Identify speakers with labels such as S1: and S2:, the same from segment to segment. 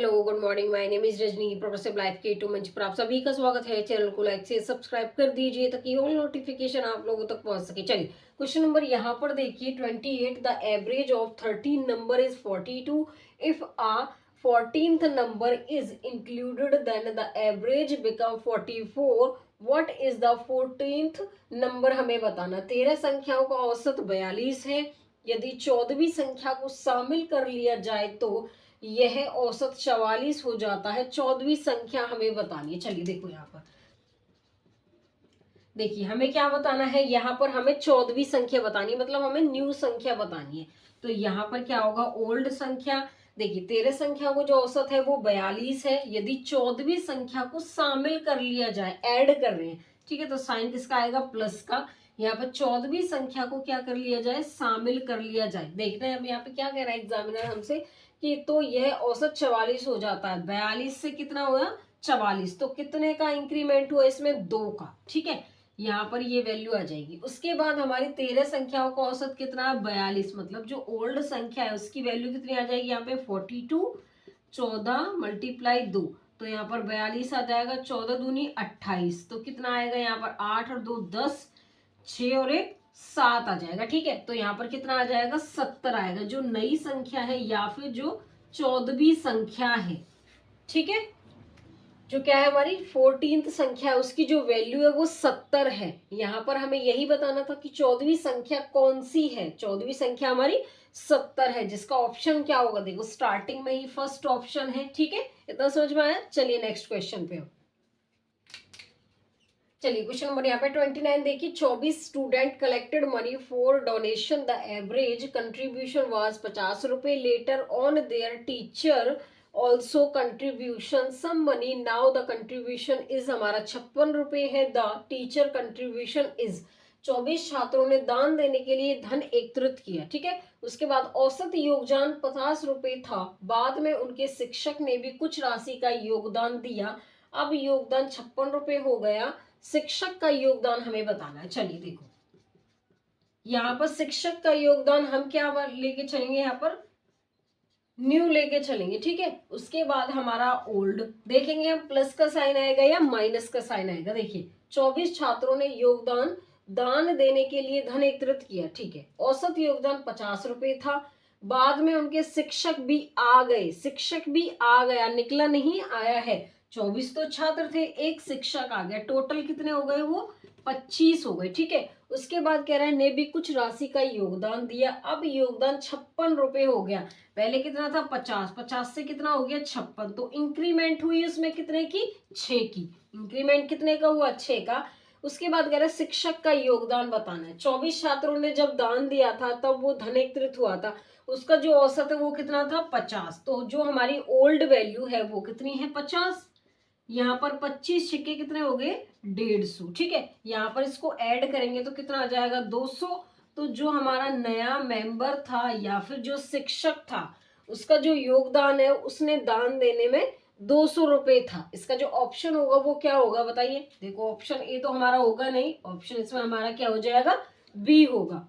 S1: Hello good morning, my name is Rajni, progressive life के to मंच पर आप सभी का स्वागत है। चैनल को लाइक से सब्सक्राइब कर दीजिए ताकि ऑल नोटिफिकेशन आप लोगों तक पहुंच सके। चलिए क्वेश्चन नंबर यहाँ पर देखिए 28, the average of 13 number is 42। If a 14th number is included then the average become 44। What is the 14th number, हमें बताना। 13 संख्याओं का औसत 42 है। यदि 14वीं संख्या को शामिल कर लिया जाए तो यह औसत 44 हो जाता है। 14वीं संख्या हमें बतानी है। चलिए देखो यहाँ पर देखिए हमें क्या बताना है। यहाँ पर हमें 14वीं संख्या बतानी है, मतलब हमें न्यू संख्या बतानी है। तो यहाँ पर क्या होगा, ओल्ड संख्या। देखिए 13 संख्या को जो औसत है वो 42 है। यदि 14वीं संख्या को शामिल कर लिया जाए, ऐड कर रहे हैं, ठीक है, तो साइन किसका आएगा, प्लस का। यहाँ पर 14वीं संख्या को क्या कर लिया जाए, शामिल कर लिया जाए। देखते हैं अब यहाँ पे क्या कह रहा है एग्जामिनर हमसे कि तो यह औसत 44 हो जाता है। 42 से कितना हुआ, 44, तो कितने का इंक्रीमेंट हुआ इसमें, 2 का। ठीक है, यहाँ पर ये वैल्यू आ जाएगी। उसके बाद हमारी 13 संख्याओं का औसत कितना है, 42, मतलब जो ओल्ड संख्या है उसकी वैल्यू कितनी आ जाएगी यहाँ पे 42। 14 मल्टीप्लाई 2, तो यहाँ पर 42 आ जाएगा। 14 दूनी 28, तो कितना आएगा यहाँ पर 8 और 2 10, 6 और 1 7 आ जाएगा। ठीक है, तो यहाँ पर कितना आ जाएगा, 70 आएगा, जो नई संख्या है या फिर जो 14वीं संख्या है। ठीक है, जो क्या है हमारी 14th संख्या है उसकी जो वैल्यू है वो 70 है। यहाँ पर हमें यही बताना था कि 14वीं संख्या कौन सी है। 14वीं संख्या हमारी 70 है, जिसका ऑप्शन क्या होगा, देखो स्टार्टिंग में ही फर्स्ट ऑप्शन है। ठीक है, इतना समझ में आया। चलिए नेक्स्ट क्वेश्चन पे। चलिए क्वेश्चन नंबर यहाँ पे 29 देखिए। 24 student collected money for donation. The average contribution was 50 रुपए। Later on their teacher also contribution some money. Now the contribution is हमारा 56 रुपए है। द टीचर कंट्रीब्यूशन इज 24 छात्रों ने दान देने के लिए धन एकत्रित किया। ठीक है, उसके बाद औसत योगदान 50 रुपए था। बाद में उनके शिक्षक ने भी कुछ राशि का योगदान दिया। अब योगदान 56 रुपए हो गया। शिक्षक का योगदान हमें बताना है। चलिए देखो यहाँ पर शिक्षक का योगदान हम क्या लेके चलेंगे, यहाँ पर न्यू लेके चलेंगे। ठीक है, उसके बाद हमारा ओल्ड देखेंगे हम, प्लस का साइन आएगा या माइनस का साइन आएगा। देखिए 24 छात्रों ने योगदान दान देने के लिए धन एकत्रित किया। ठीक है, औसत योगदान 50 रुपए था। बाद में उनके शिक्षक भी आ गए, शिक्षक भी आ गया, निकला नहीं, आया है। 24 तो छात्र थे, एक शिक्षक आ गया, टोटल कितने हो गए, वो 25 हो गए। ठीक है, उसके बाद कह रहा है ने भी कुछ राशि का योगदान दिया। अब योगदान 56 रुपए हो गया। पहले कितना था, 50, 50 से कितना हो गया 56, तो इंक्रीमेंट हुई उसमें कितने की, 6 की। इंक्रीमेंट कितने का हुआ, 6 का। उसके बाद कह रहा है शिक्षक का योगदान बताना है। 24 छात्रों ने जब दान दिया था तब वो धन एकत्रित हुआ था, उसका जो औसत है वो कितना था, 50। तो जो हमारी ओल्ड वैल्यू है वो कितनी है, 50। यहाँ पर 25 छिक्के कितने हो गए, 150। ठीक है, यहाँ पर इसको ऐड करेंगे तो कितना आ जाएगा, 200। तो जो हमारा नया मेंबर था या फिर जो शिक्षक था उसका जो योगदान है, उसने दान देने में 200 रुपए था। इसका जो ऑप्शन होगा वो क्या होगा बताइए। देखो ऑप्शन ए तो हमारा होगा नहीं, ऑप्शन इसमें हमारा क्या हो जाएगा, बी होगा।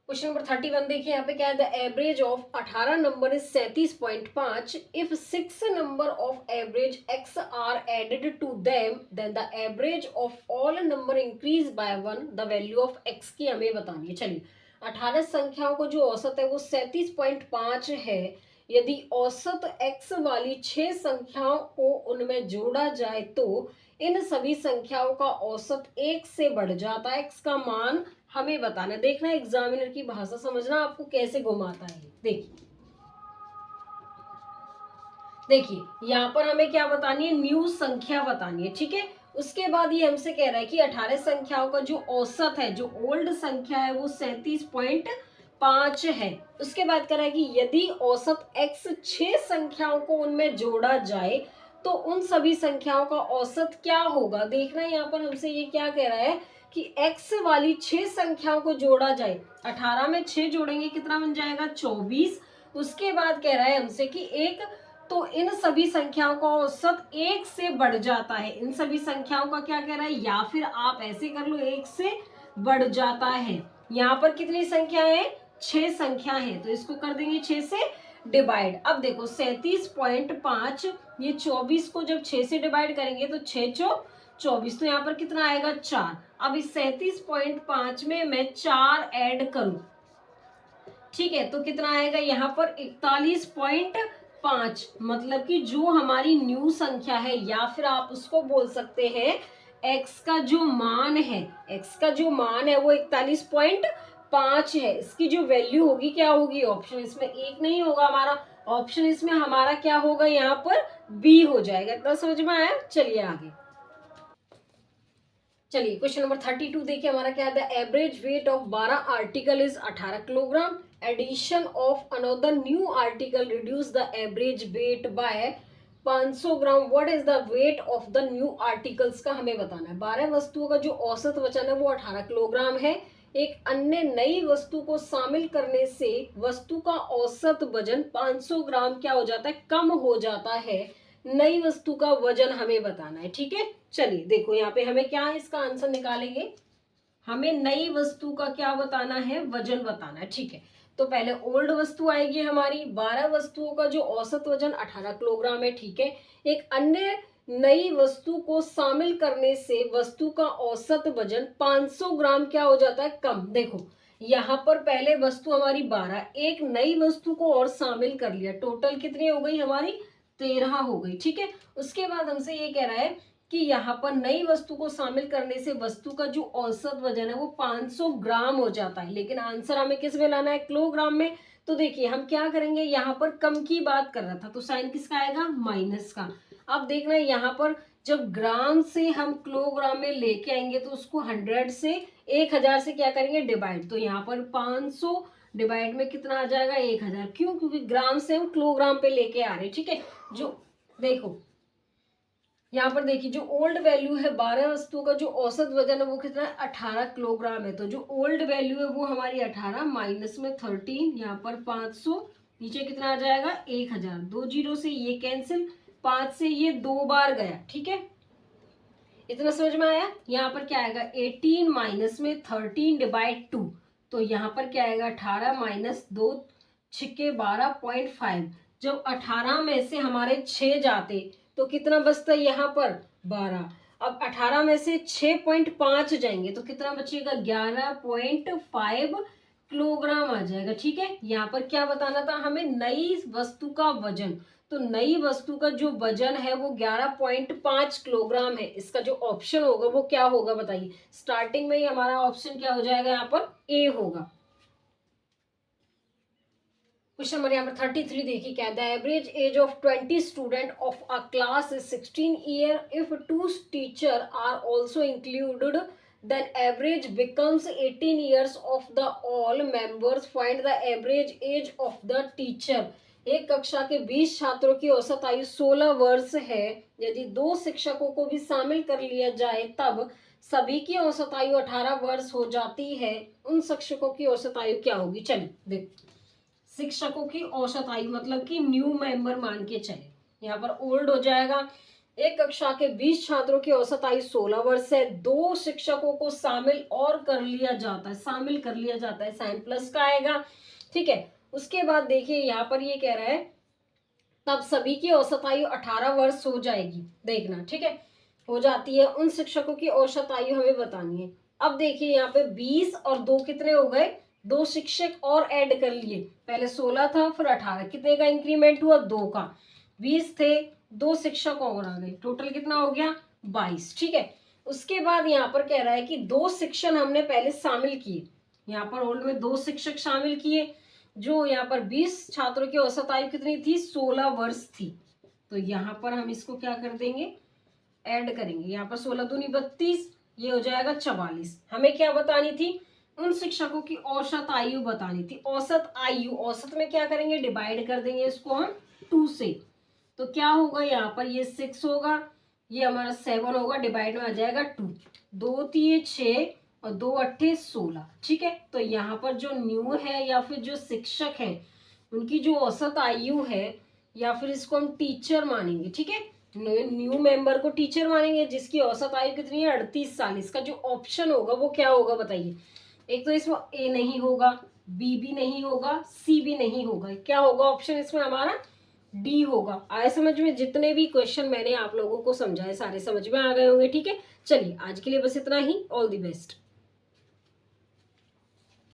S1: क्वेश्चन नंबर 31 देखिए यहाँ पे क्या है, the average of 18 number is 37.5। If 6 number of average x are added to them then the average of all number increase by 1। The value of x की हमें बतानी है। चलिए 18 संख्याओं को जो औसत है वो 37.5 है। यदि औसत एक्स वाली 6 संख्याओं को उनमें जोड़ा जाए तो इन सभी संख्याओं का औसत 1 से बढ़ जाता है। एक्स का मान हमें बताना है। देखना एग्जामिनर की भाषा समझना, आपको कैसे घुमाता है। देखिए देखिए यहाँ पर हमें क्या बतानी है, न्यू संख्या बतानी है। ठीक है, उसके बाद ये हमसे कह रहा है कि 18 संख्याओं का जो औसत है, जो ओल्ड संख्या है वो 37.5 है। उसके बाद कह रहा है कि यदि औसत x 6 संख्याओं को उनमें जोड़ा जाए तो उन सभी संख्याओं का औसत क्या होगा। देखना यहाँ पर हमसे ये क्या कह रहा है कि x वाली 6 संख्याओं को जोड़ा जाए। 18 में 6 जोड़ेंगे कितना बन जाएगा, 24। उसके बाद कह रहा है हमसे कि एक, तो इन सभी संख्याओं का औसत 1 से बढ़ जाता है। इन सभी संख्याओं का क्या कह रहा है, या फिर आप ऐसे कर लो, 1 से बढ़ जाता है। यहाँ पर कितनी संख्या है, 6 संख्या है, तो इसको कर देंगे 6 से डिवाइड, अब देखो 37.5, ये 24 को जब 6 से डिवाइड करेंगे तो 6 चौ 24, तो यहाँ पर कितना आएगा 4। अब इस 37.5 में मैं 4 ऐड करूं, ठीक है, तो कितना आएगा यहाँ पर 41.5, मतलब कि जो हमारी न्यू संख्या है, या फिर आप उसको बोल सकते हैं x का जो मान है, x का जो मान है वो 41.5 है। इसकी जो वैल्यू होगी क्या होगी, ऑप्शन इसमें एक नहीं होगा हमारा, ऑप्शन इसमें हमारा क्या होगा, यहाँ पर बी हो जाएगा। इतना समझ में आया, चलिए आगे। चलिए क्वेश्चन नंबर 32 देखिए हमारा क्या है, average weight of 12 article is 18 kilogram, addition of another new article reduce the average weight by 500 gram, what is the weight of the new articles का हमें बताना है। 12 वस्तुओं का जो औसत वजन है वो 18 किलोग्राम है। एक अन्य नई वस्तु को शामिल करने से वस्तु का औसत वजन 500 ग्राम क्या हो जाता है, कम हो जाता है। नई वस्तु का वजन हमें बताना है, ठीक है। चलिए देखो यहाँ पे हमें क्या है, इसका आंसर निकालेंगे, हमें नई वस्तु का क्या बताना है, वजन बताना है, ठीक है। तो पहले ओल्ड वस्तु आएगी हमारी, 12 वस्तुओं का जो औसत वजन 18 किलोग्राम है, ठीक है। एक अन्य नई वस्तु को शामिल करने से वस्तु का औसत वजन 500 ग्राम क्या हो जाता है, कम। देखो यहाँ पर पहले वस्तु हमारी 12, एक नई वस्तु को और शामिल कर लिया, टोटल कितनी हो गई हमारी, 13 हो गई, ठीक है। उसके बाद हमसे ये कह रहा है कि यहाँ पर नई वस्तु को शामिल करने से वस्तु का जो औसत वजन है वो 500 ग्राम हो जाता है, लेकिन आंसर हमें किस में लाना है, किलोग्राम में। तो देखिए हम क्या करेंगे, यहाँ पर कम की बात कर रहा था तो साइन किसका आएगा, माइनस का। अब देखना यहाँ पर जब ग्राम से हम किलोग्राम में लेके आएंगे तो उसको 100 से 1000 से क्या करेंगे, डिवाइड, तो यहाँ पर 500 डिवाइड में कितना आ जाएगा, 1000, क्यों, क्योंकि ग्राम से हम किलोग्राम पे लेके आ रहे हैं, ठीक है। जो देखो यहाँ पर देखिए जो ओल्ड वैल्यू है 12 वस्तुओं का जो औसत वजन है वो कितना है, 18 किलोग्राम है। तो जो ओल्ड वैल्यू है वो हमारी 18 माइनस में 13, यहाँ पर 500, नीचे कितना आ जाएगा 1000, 2 जीरो से ये कैंसिल, 5 से ये 2 बार गया, ठीक है। इतना समझ में आया। यहाँ पर क्या आएगा 18 माइनस में 13 डिवाइड 2, तो यहाँ पर क्या आएगा 18 माइनस 2 छिके 12.5। जब 18 में से हमारे 6 जाते तो कितना बचता है यहाँ पर 12। अब 18 में से 6.5 जाएंगे तो कितना बचेगा 11.5 किलोग्राम आ जाएगा, ठीक है। यहाँ पर क्या बताना था हमें, नई वस्तु का वजन, तो नई वस्तु का जो वजन है वो 11.5 किलोग्राम है। इसका जो ऑप्शन होगा वो क्या होगा बताइए, स्टार्टिंग में ही हमारा ऑप्शन क्या हो जाएगा, यहाँ पर ए होगा। क्वेश्चन नंबर यहाँ पर 33 देखिए क्या, the average age of 20 student of a class is 16 year, if 2 teacher are also included then average becomes 18 years of the all members, find the average age of the teacher। एक कक्षा के 20 छात्रों की औसत आयु 16 वर्ष है। यदि 2 शिक्षकों को भी शामिल कर लिया जाए तब सभी की औसत आयु 18 वर्ष हो जाती है। उन शिक्षकों की औसत आयु क्या होगी। चलिए देखो, शिक्षकों की औसत आयु मतलब कि न्यू मेंबर मान के चले, यहाँ पर ओल्ड हो जाएगा। एक कक्षा के 20 छात्रों की औसत आयु 16 वर्ष है, 2 शिक्षकों को शामिल और कर लिया जाता है, शामिल कर लिया जाता है, साइन प्लस का आएगा, ठीक है। उसके बाद देखिए यहाँ पर ये कह रहा है तब सभी की औसत आयु 18 वर्ष हो जाएगी, देखना, ठीक है, हो जाती है। उन शिक्षकों की औसत आयु हमें बतानी है। अब देखिए यहाँ पे 20 और 2 कितने हो गए, 2 शिक्षक और ऐड कर लिए, पहले 16 था फिर 18, कितने का इंक्रीमेंट हुआ 2 का, 20 थे 2 शिक्षक और आ गए, टोटल कितना हो गया 22, ठीक है। उसके बाद यहाँ पर कह रहा है कि 2 शिक्षक हमने पहले शामिल किए, यहाँ पर ओल्ड में 2 शिक्षक शामिल किए, जो यहाँ पर 20 छात्रों की औसत आयु कितनी थी 16 वर्ष थी। तो यहाँ पर हम इसको क्या कर देंगे, ऐड करेंगे, यहाँ पर 16 दूनी 32, ये हो जाएगा 44। हमें क्या बतानी थी, उन शिक्षकों की औसत आयु बतानी थी। औसत आयु, औसत में क्या करेंगे डिवाइड कर देंगे इसको हम 2 से, तो क्या होगा यहाँ पर ये 6 होगा, ये हमारा 7 होगा, डिवाइड में आ जाएगा 2, 2 3 6 और 2 8 16, ठीक है। तो यहाँ पर जो न्यू है या फिर जो शिक्षक है उनकी जो औसत आयु है, या फिर इसको हम टीचर मानेंगे, ठीक है, न्यू मेंबर को टीचर मानेंगे जिसकी औसत आयु कितनी है 38 साल। इसका जो ऑप्शन होगा वो क्या होगा बताइए, एक तो इसमें ए नहीं होगा, बी भी नहीं होगा, सी भी नहीं होगा, क्या होगा ऑप्शन इसमें हमारा? डी होगा। आए समझ में? जितने भी क्वेश्चन मैंने आप लोगों को समझाए सारे समझ में आ गए होंगे। ठीक है, चलिए आज के लिए बस इतना ही। All the best.